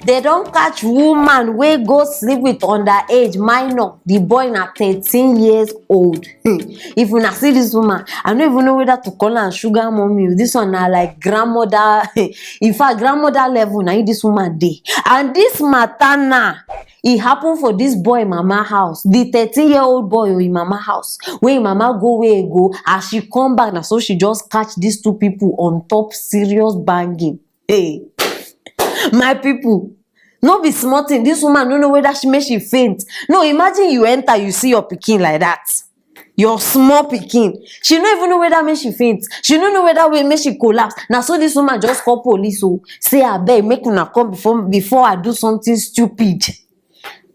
They don't catch woman wey go sleep with underage minor. The boy na 13 years old. If una see this woman, I don't even know whether to call her sugar mommy. This one na like grandmother. In fact, grandmother level na this woman dey. And this matter na, e happen for this boy mama house. The 13-year-old boy in mama house. When mama go where e go, as she come back, na so she just catch these two people on top serious banging. Hey, my people, no be small thing. This woman no know whether she make she faint. No, imagine you enter, you see your pikin like that. Your small pikin. She no even know whether make she faint. She no know whether way make she collapse. Now so this woman just call police. So say abeg make una come before I do something stupid.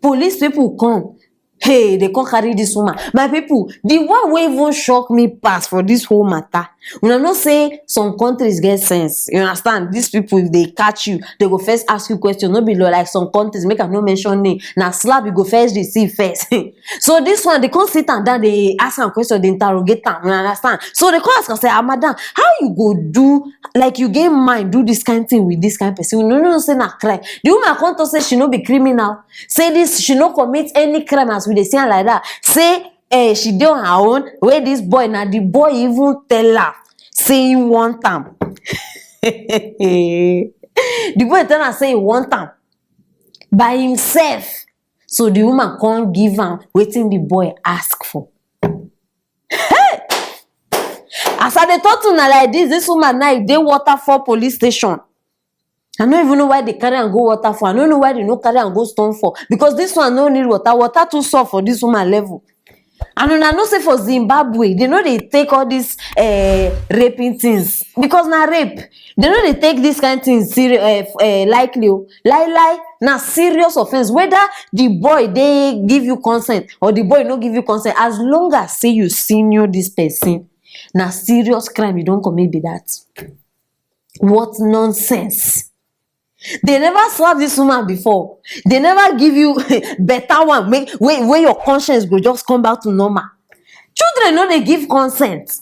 Police people come. Hey, they can't carry this woman. My people, the one wey even shock me pass for this whole matter. Una know say some countries get sense. You understand? These people, if they catch you, they go first ask you question. No be like some countries, make I no mention name. Now slap, you go first receive first. So this one, they can't sit and down, they ask am question, they interrogate am. You understand? So they come ask and say, ah, madam, how you go do, like you get mind, do this kind of thing with this kind of person? No, say na crime. The woman come to say she no be criminal. Say this, she no commit any crime as we dey see am like that. Say she dey on her own. Where this boy, now the boy even tell her, say he want am. The boy tell her say he want am by himself. So the woman can't give am wetin the boy ask for. Hey! As I dey talk to una like this woman now dey Waterfall police station. I don't even know why they carry and go water for. I don't know why they no carry and go stone for. Because this one no need water. Water too soft for this woman level. And I know say for Zimbabwe, they know they take all these raping things. Because na rape. They know they take this kind of things likely. Lie. Na serious offense. Whether the boy they give you consent or the boy no give you consent. As long as say you senior this person, na serious crime you don't commit be that. What nonsense. They never slap this woman before. They never give you better one. Where your conscience go just come back to normal. Children know they give consent.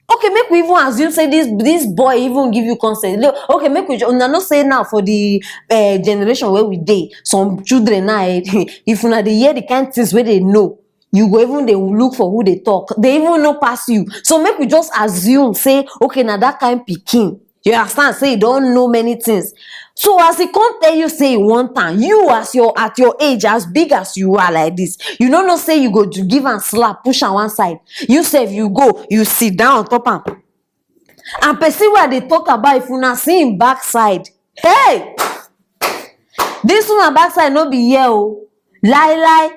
Okay, make we even assume say this boy even give you consent. Okay, make we not say now for the generation where we dey. Some children now, if una dey hear the kind of things where they know, you go even they will look for who they talk. They even know pass you. So make we just assume say okay now that kind of pikin. You understand? Say you don't know many things. So as he can't tell you say one time, you as at your age, as big as you are like this, you don't know say you go to give and slap, push on one side. You say if you go, you sit down on top am. And person where they talk about if you not see him backside. Hey! This one backside no be here. Oh. Lie.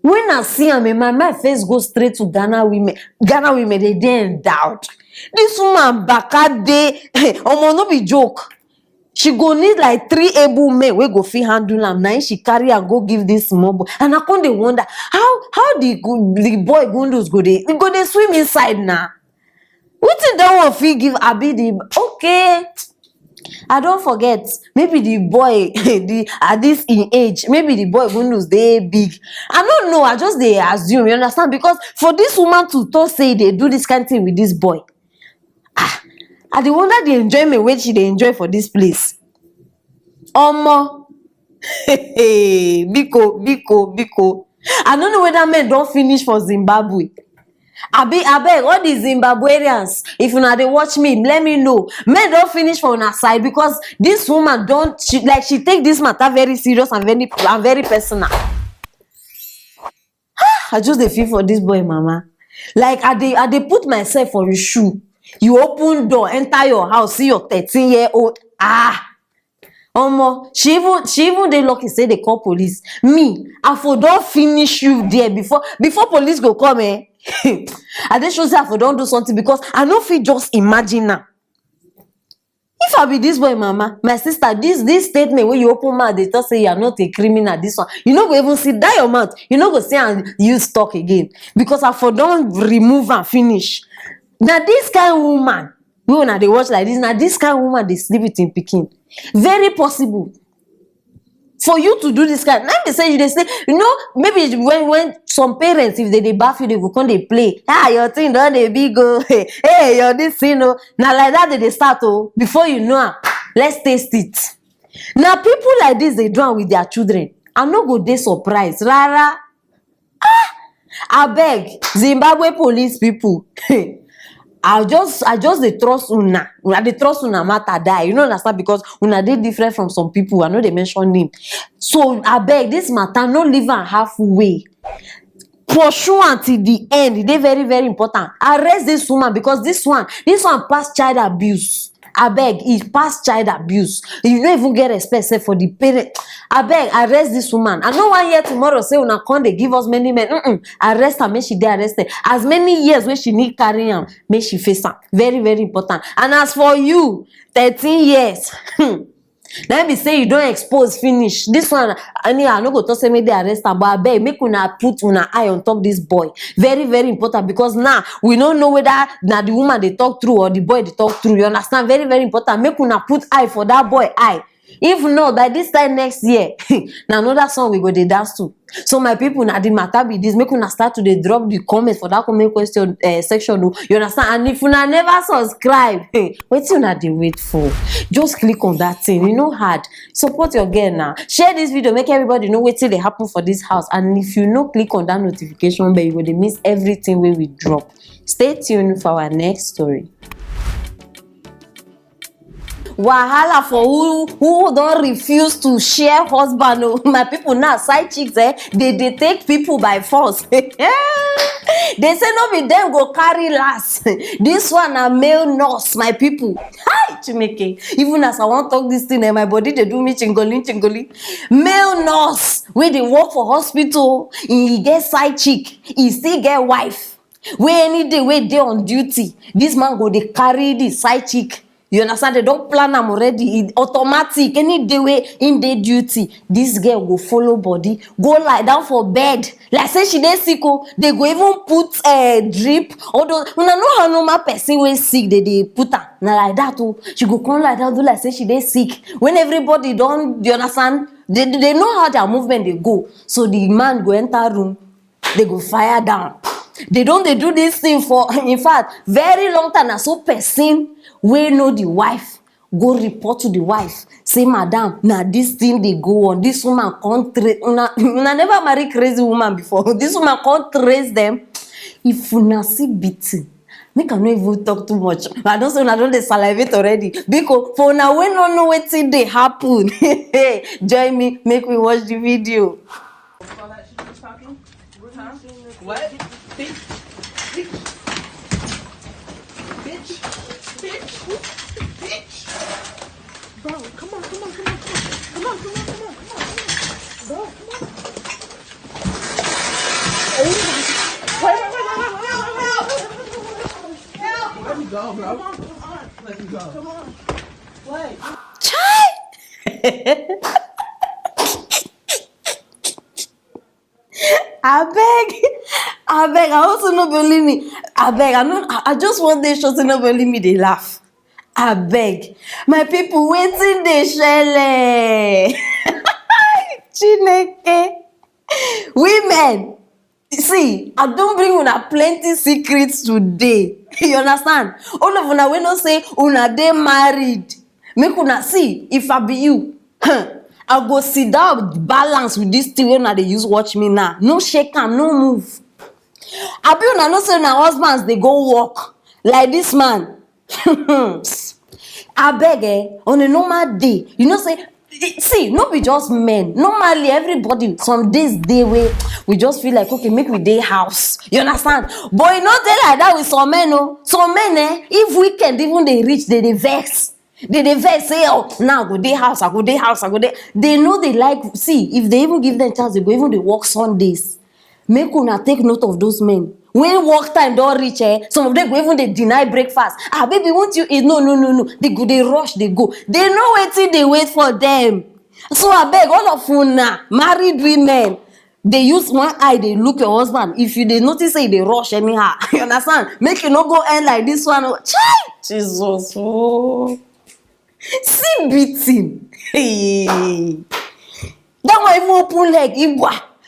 When I see him, my face goes straight to Ghana women. Ghana women, they didn't doubt. This woman baka dey, omo no be joke. She go need like 3 able men wey go fit handle am. Now she carry and go give this small boy. And I come dey wonder how the boy gundus go dey swim inside now. Wetin that one fit give abi the okay. I don't forget. Maybe the boy at this in age, maybe the boy gundus dey big. I don't know. I just dey assume. You understand? Because for this woman to talk say they do this kind of thing with this boy. I dey wonder the enjoyment wey she dey enjoy for this place. Omo, biko. I don't know whether men don't finish for Zimbabwe. Abeg, all the Zimbabweans, if una dey watch me, let me know. Men don't finish for una side because this woman she take this matter very serious and very personal. I just dey feel for this boy, mama. Like I dey put myself for his shoe. You open door, enter your house, see your 13-year-old. Omo, she even dey lucky say they call police. Me, I for don't finish you there before police go come. I dey sure say I for don't do something because I no fit just imagine now. If I be this boy, mama, my sister, this statement where you open mouth, they just say you are not a criminal. This one, you no go even see that your mouth. You no go say and use talk again because I for don't remove and finish. Now this kind of woman, when they watch like this, now this kind of woman they sleep with in Peking. Very possible for you to do this kind. Now they say you know, maybe when some parents, if they bath you, they go come they play. Your thing don't they big go. Hey, you're this, you know. Now like that they start before you know, let's taste it. Now people like this, they do am with their children. I no go dey surprised. Rara. I beg Zimbabwe police people. I just dey trust una. Una dey trust una matter die. You know understand, because una dey different from some people. I know they mention name. So I beg this matter, no leave am halfway. Pursue until the end. It is very, very important. Arrest this woman, because this one pass child abuse. I beg, it pass child abuse. You don't even get respect say for the parent. I beg, arrest this woman. I know one year tomorrow say una come they give us many men. Arrest her, make she dey arrested. As many years when she need carry am, make she face am. Very, very important. And as for you, 13 years. Let me say you don't expose finish. This one, I no go to say make they arrest am, but I beg, make una put una eye on top this boy. Very, very important, because now we don't know whether na the woman they talk through or the boy they talk through. You understand? Very, very important. Make una put eye for that boy eye. If not, by this time next year, now another song we go dey dance to. So my people, now the matter be this. Make una start to dey drop the comment for that comment question section. You understand? And if una never subscribe, wetin una dey wait for? Just click on that thing. You know hard. Support your girl now. Share this video. Make everybody know wetin dey happen for this house. And if you no click on that notification bell, you go dey miss everything wey we drop. Stay tuned for our next story. Wahala for who don't refuse to share husband. Oh, my people now side chicks they take people by force. They say no be them go carry last. This one a male nurse, my people. Hi Chimeke. Even as I want talk this thing my body they do me chingoli. Male nurse where they work for hospital, he get side chick, he still get wife. Where any day where they on duty, this man go they carry the side chick. You understand? They don't plan them already. It automatic. Any day way in their duty, this girl go follow body, go lie down for bed. Like say she dey sick, they go even put a drip. Although you know how normal person when sick they put her. Now like that too. She go come like that do like say she dey sick. When everybody don't, you understand? They know how their movement they go. So the man go enter room, they go fire down. They do this thing for, in fact, very long time. So person we know the wife go report to the wife, say madam, now this thing they go on, this woman can't trace. Una never marry crazy woman before. This woman can't trace them. If una see beating, make I no even talk too much. I don't say I don't dey salivate already, because for now we don't know wetin dey happen. Join me, make we watch the video. What? Bitch. Bro, come on. Bro, come on. Wait. Let me go, bro. Come on. Let me go. Come on. Wait. I beg, I also not believe me. I just want they show to not believe me, they laugh. I beg. My people waiting they shele. Chineke. Women. See, I don't bring una plenty secrets today. You understand? All of una we not say una they married. Make una see, if I be you, I go sit down balance with this thing when they use watch me now. No shake am, no move. I be una no say na husbands they go work like this man. I beg on a normal day, you know say, see, no be just men. Normally everybody some days day way we just feel like okay, make we day house. You understand? But you not dey like that with some men. Oh, some men if weekend even they reach, they vex. They vex say, oh, now go day house, I go day house, I go day. They know they like, see, if they even give them chance, they go even they work Sundays. Make una take note of those men. When work time don't reach, some of them go even they deny breakfast. Ah, baby, won't you eat? No. They go, they rush, they go. They know waiting, they wait for them. So I beg all of una, married women, they use one eye, they look your husband. If you they notice say they rush anyhow, you understand? Make you not go end like this one. Jesus. Oh. See beating. Hey. That one even open leg.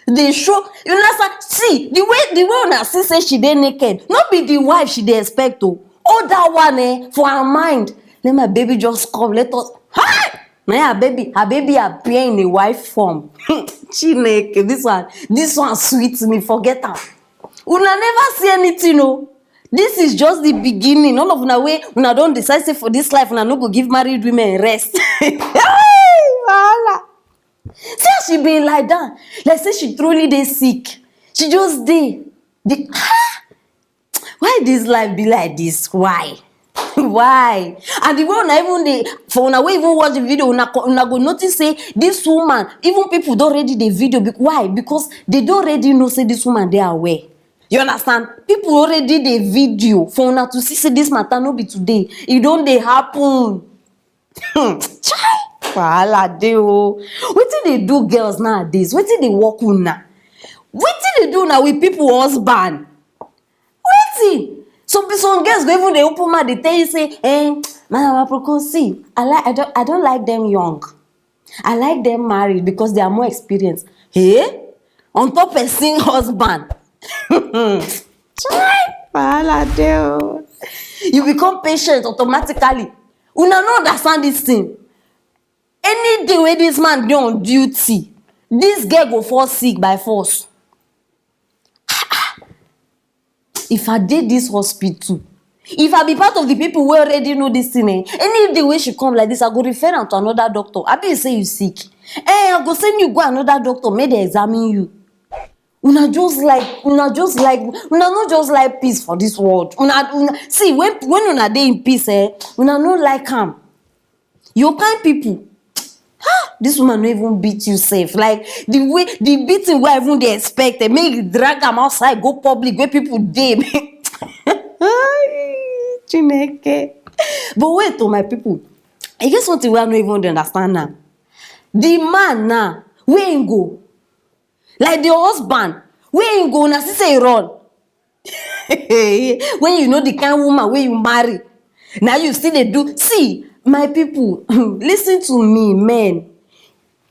They show. You understand? See the way una see say she dey naked. Not be the wife she dey expect to. Oh that one for her mind. Let my baby just come. Let us. Hi. Now her baby appear in a wife form. Chineke, this one sweet me, forget am. Una never see anything, no. This is just the beginning. None of una way una don decide say for this life una no go give married women rest. Wahala. See how she been like that. Like say she truly dey sick. She just dey. Why this life be like this? Why? Why? And the way una even dey for una wey even watch the video, una go notice say this woman, even people don already dey video. Why? Because they don already know say this woman dey aware. You understand? People already dey video for una to see say this matter no be today. E don dey happen. Chai! Wahala dey o. Wetin dey do girls nowadays? Wetin dey work una? Wetin dey do na with people husband? Wetin? Some girls go even dey open mouth dey tell you say, Madam Aproko, see, I don't like them young. I like them married because they are more experienced. Hey? On top person husband. Chai! Wahala dey o. You become patient automatically. Una no understand this thing. Any day wey this man dey on duty, this girl go fall sick by force. If I dey this hospital, if I be part of the people wey already know this thing, any day wey she come like this, I go refer am to another doctor. Abi you say you sick, I go send you go another doctor make dem examine you. Una no just like peace for this world. See, when una dey in peace, una no like am. You kind people. This woman no even beat you safe. Like the beating wey even dey expect, make you drag am outside, go public where people dey. Chineke. But wait, my people, I guess something wey I no even understand now. The man now, where him go? Like the husband, where him go? Na see say he run. When you know the kind woman wey you marry, now you still dey do. See, my people, listen to me, men.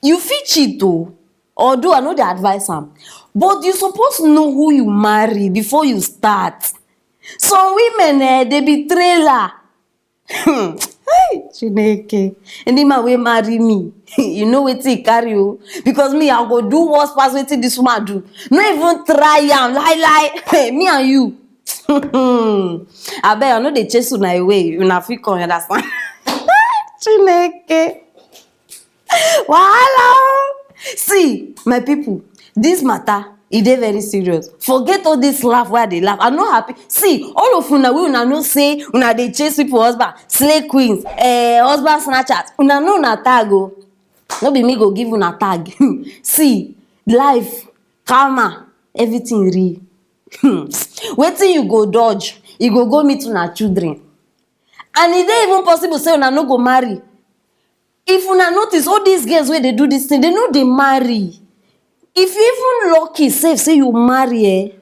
You fit cheat o, although I no dey advise am, but you suppose know who you marry before you start. Some women dey be trailer. Chineke, any man wey marry me, you know wetin he carry o, because me I go do worse pass wetin this woman do. No even try am, lie. Me and you. Abeg, I no dey chase una away, una fit come, understand? Chineke. Wahala. See, my people, this matter, e dey very serious. Forget all this laugh wey I dey laugh. I'm not happy. See, all of una wey una know say una dey chase people husband, slay queens, husband snatchers. Una know una tag o. No be me go give una tag. See, life, karma, everything real. Wetin you go dodge, you go meet una children. And e dey even possible say una no go marry. If una notice all these girls wey dey do this thing, they no dey marry. If you even lucky sef say you marry,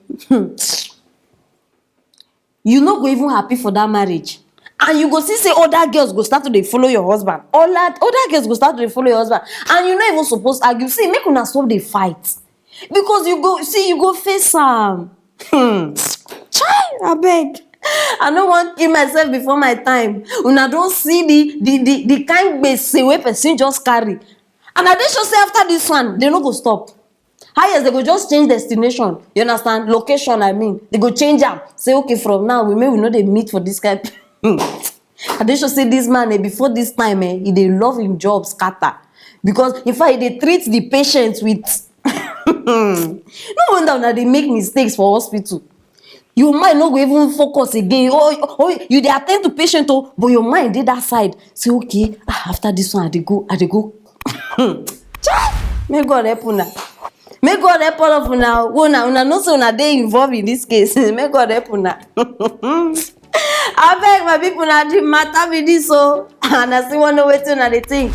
you no go even happy for that marriage. And you go see say other girls go start to dey follow your husband. Other girls go start to dey follow your husband. And you no even suppose argue. See, make una stop dey fight. Because you go face am. Chai, abeg. I no wan kill myself before my time. Una don see the kind gbese wey person just carry. And I dey sure say after this one, they no go stop. Highest, they go just change destination. You understand? Location, I mean. They go change am. Say, okay, from now, we no dey meet for this kind. I dey sure say this man, before this time, he dey love him job scatter. Because, in fact, he dey treat the patient with... No wonder una dey make mistakes for hospital. Your mind no go even focus again. Oh, you dey attend to patient, but your mind dey that side. Say, okay, after this one, I dey go. May God help una. May God help all of una. Una know say una dey involved in this case. May God help una. Abeg, my people, na the matter be this, and I still wan know wetin una dey think.